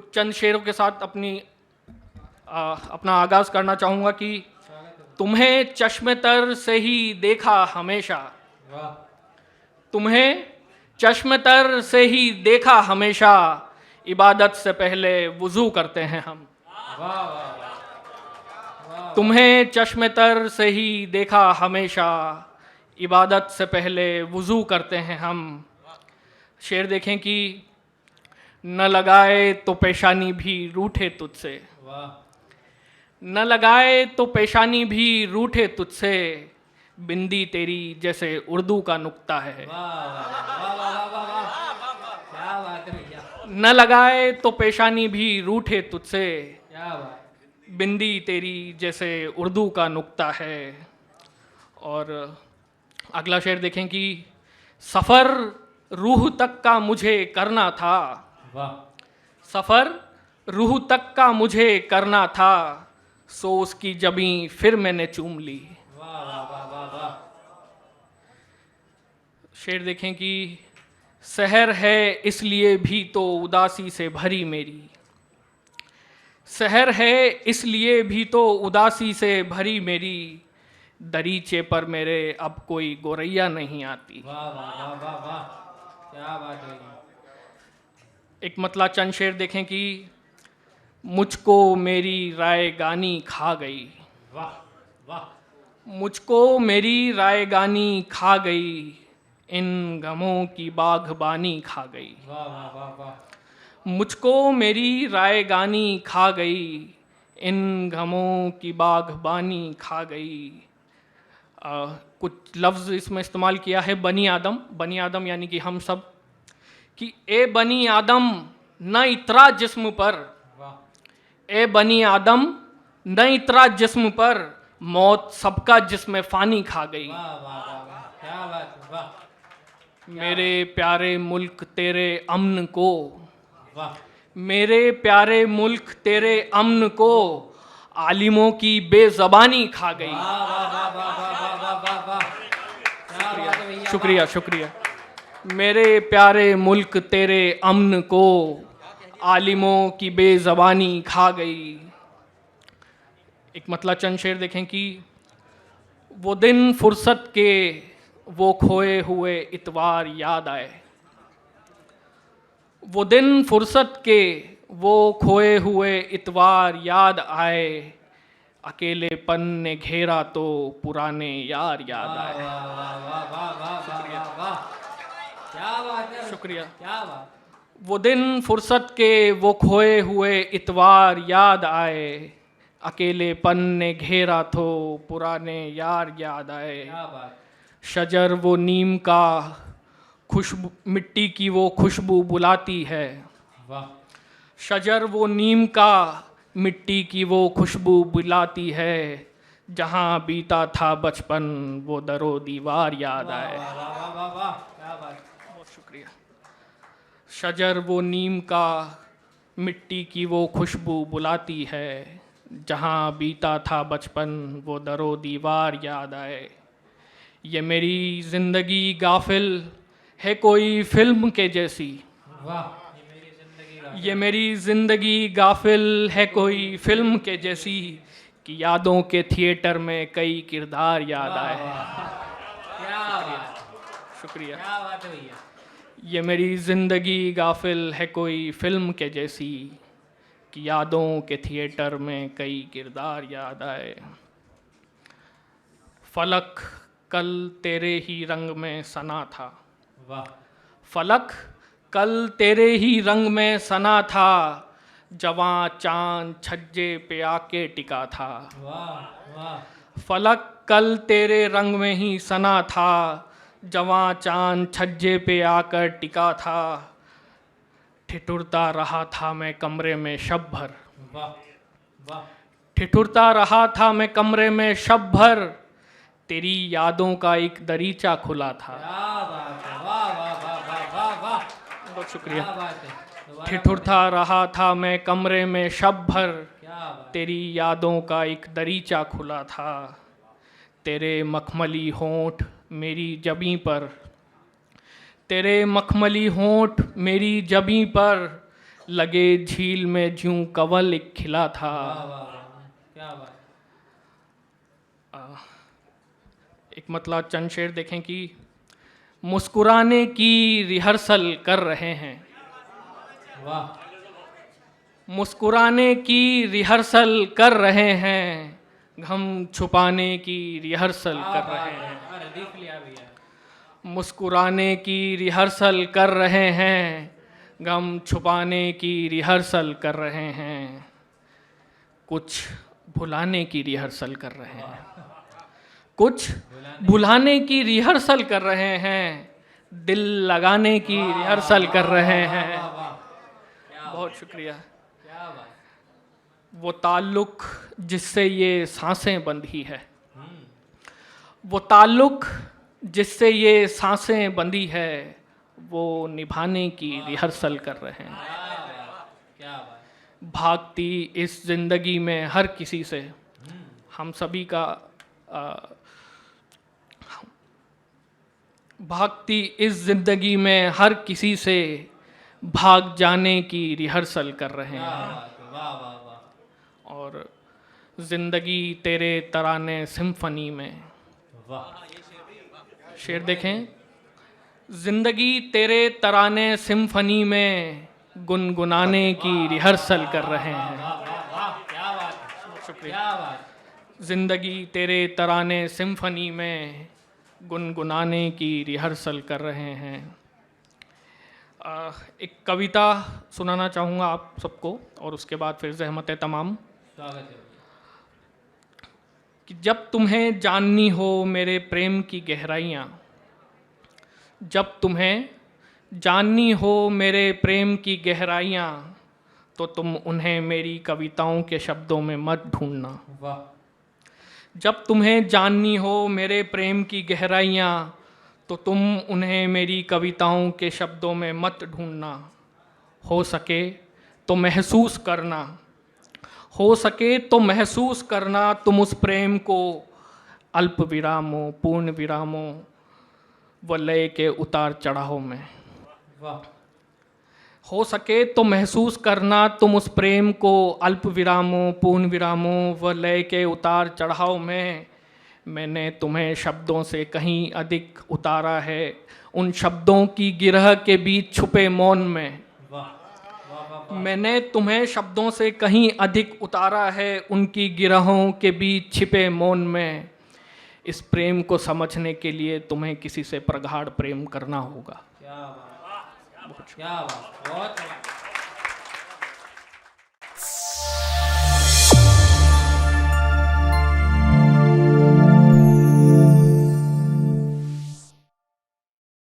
कुछ चंद शेरों के साथ अपना आगाज़ करना चाहूँगा कि तुम्हें चश्मे तर से ही देखा हमेशा, तुम्हें चश्मे तर से ही देखा हमेशा, इबादत से पहले वुज़ू करते हैं हम। तुम्हें चश्मे तर से ही देखा हमेशा, इबादत से पहले वुज़ू करते हैं हम। शेर देखें कि न लगाए तो पेशानी भी रूठे तुझसे, न लगाए तो पेशानी भी रूठे तुझसे, बिंदी तेरी जैसे उर्दू का नुक्ता है। न लगाए तो पेशानी भी रूठे तुझसे, बिंदी तेरी जैसे उर्दू का नुक्ता है। और अगला शेर देखें कि सफ़र रूह तक का मुझे करना था, सफ़र रूह तक का मुझे करना था, सो उसकी जबी फिर मैंने चूम ली। शेर देखें कि सहर है इसलिए भी तो उदासी से भरी मेरी, सहर है इसलिए भी तो उदासी से भरी मेरी, दरीचे पर मेरे अब कोई गोरैया नहीं आती। क्या बात है। एक मतला चंद शेर देखें कि मुझको मेरी राय गानी खा गई, वाह वाह, मुझको मेरी राय गानी खा गई, इन गमों की बागबानी खा गई। वाह वाह वाह वाह, मुझको मेरी राय गानी खा गई, इन गमों की बागबानी खा गई। कुछ लफ्ज़ इसमें इस्तेमाल किया है बनी आदम, बनी आदम यानी कि हम सब, कि ए बनी आदम न इतरा जिस्म पर, ए बनी आदम न इतरा जिस्म पर, मौत सबका जिस्म फ़ानी खा गई। वाह वाह वाह वाह, क्या बात, वाह। मेरे प्यारे मुल्क तेरे अमन को, वाह, मेरे प्यारे मुल्क तेरे अमन को, आलिमों की बेज़बानी खा गई। वाह वाह वाह वाह वाह वाह वाह वाह, क्या बात है भैया, शुक्रिया शुक्रिया। मेरे प्यारे मुल्क तेरे अमन को, आलिमों की बेज़बानी खा गई। एक मतला चंद शेर देखें कि वो दिन फुर्सत के वो खोए हुए इतवार याद आए, वो दिन फुर्सत के वो खोए हुए इतवार याद आए, अकेलेपन ने घेरा तो पुराने यार याद आए। वाह वाह वाह वाह वाह वाह वाह, क्या बात है, शुक्रिया। क्या बात। वो दिन फुर्सत के वो खोए हुए इतवार याद आए, अकेलेपन ने घेरा तो पुराने यार याद आए। क्या बात, शजर वो नीम का खुशबू, मिट्टी की वो खुशबू बुलाती है, वाह, शजर वो नीम का मिट्टी की वो खुशबू बुलाती है, जहाँ बीता था बचपन वो दरो दीवार याद आए। वाह वाह वाह वाह, क्या बात। बहुत शुक्रिया। शजर वो नीम का मिट्टी की वो खुशबू बुलाती है, जहाँ बीता था बचपन वो दरो दीवार याद आए। ये मेरी ज़िंदगी गाफिल है कोई फिल्म के जैसी, वाह, ये मेरी जिंदगी का, ये मेरी ज़िंदगी गाफिल है कोई फिल्म के जैसी, कि यादों के थिएटर में कई किरदार याद आए। क्या बात, शुक्रिया। क्या बात है भैया। ये मेरी ज़िंदगी गाफिल है कोई फिल्म के जैसी, कि यादों के थिएटर में कई किरदार याद आए। फलक कल तेरे ही रंग में सना था, वाह, फलक कल तेरे ही रंग में सना था, जवां चांद छज्जे पे आके टिका था। वाह वाह, फलक कल तेरे रंग में ही सना था, जवां चांद छज्जे पे आकर टिका था, ठिठुरता रहा था मैं कमरे में शब भर, वाह वाह, ठिठुरता रहा था मैं कमरे में शब भर, तेरी यादों का एक दरीचा खुला था। क्या बात है, वाह वाह वाह वाह वाह वाह, बहुत शुक्रिया। क्या बात है, दोबारा ठिठुरता रहा था मैं कमरे में शब भर, क्या बात, तेरी यादों का एक दरीचा खुला था, तेरे मखमली होंठ मेरी जबीं पर, तेरे मखमली होंठ मेरी जबीं पर, लगे झील में ज्यों कंवल एक खिला था। वाह वाह वाह, क्या बात। एक मतलब चंद शेर देखें कि मुस्कुराने की रिहर्सल कर रहे हैं, वाह मुस्कुराने की रिहर्सल कर रहे हैं, गम छुपाने की रिहर्सल कर रहे हैं। अरे देख लिया भैया। मुस्कुराने की रिहर्सल कर रहे हैं, गम छुपाने की रिहर्सल कर रहे हैं, कुछ भुलाने की रिहर्सल कर रहे हैं, कुछ भुलाने की रिहर्सल कर रहे हैं, दिल लगाने की रिहर्सल कर रहे हैं। वाह वाह, बहुत शुक्रिया। क्या बात। वो ताल्लुक जिससे ये सांसें बंधी है, वो ताल्लुक जिससे ये सांसें बंधी है, वो निभाने की रिहर्सल कर रहे हैं। क्या बात। भागती इस जिंदगी में हर किसी से, हम सभी का भागती इस जिंदगी में हर किसी से भाग जाने की रिहर्सल कर रहे हैं। वाह वाह वाह। और जिंदगी तेरे तराने सिम्फनी में, वाह शेर देखें, जिंदगी तेरे तराने सिम्फनी में गुनगुनाने की रिहर्सल कर रहे हैं। वाह, क्या बात। शुक्रिया। क्या बात। जिंदगी तेरे तराने सिम्फनी में गुनगुनाने की रिहर्सल कर रहे हैं। एक कविता सुनाना चाहूँगा आप सबको और उसके बाद फिर ज़हमत तमाम। स्वागत है। कि जब तुम्हें जाननी हो मेरे प्रेम की गहराइयाँ, जब तुम्हें जाननी हो मेरे प्रेम की गहराइयाँ, तो तुम उन्हें मेरी कविताओं के शब्दों में मत ढूंढना। वाह। जब तुम्हें जाननी हो मेरे प्रेम की गहराइयाँ, तो तुम उन्हें मेरी कविताओं के शब्दों में मत ढूंढना। हो सके तो महसूस करना, हो सके तो महसूस करना तुम उस प्रेम को अल्प विरामों, पूर्ण विरामों व लय के उतार चढ़ाव में। वाह। हो सके तो महसूस करना तुम उस प्रेम को अल्प विरामों, पूर्ण विरामों व लय के उतार चढ़ाव में। मैंने तुम्हें शब्दों से कहीं अधिक उतारा है, उन शब्दों की गिरह के बीच छुपे मौन में। वाह। मैंने तुम्हें शब्दों से कहीं अधिक उतारा है, उनकी गिरहों के बीच छिपे मौन में। इस प्रेम को समझने के लिए तुम्हें किसी से प्रगाढ़ प्रेम करना होगा। क्या बात। क्या बात। बहुत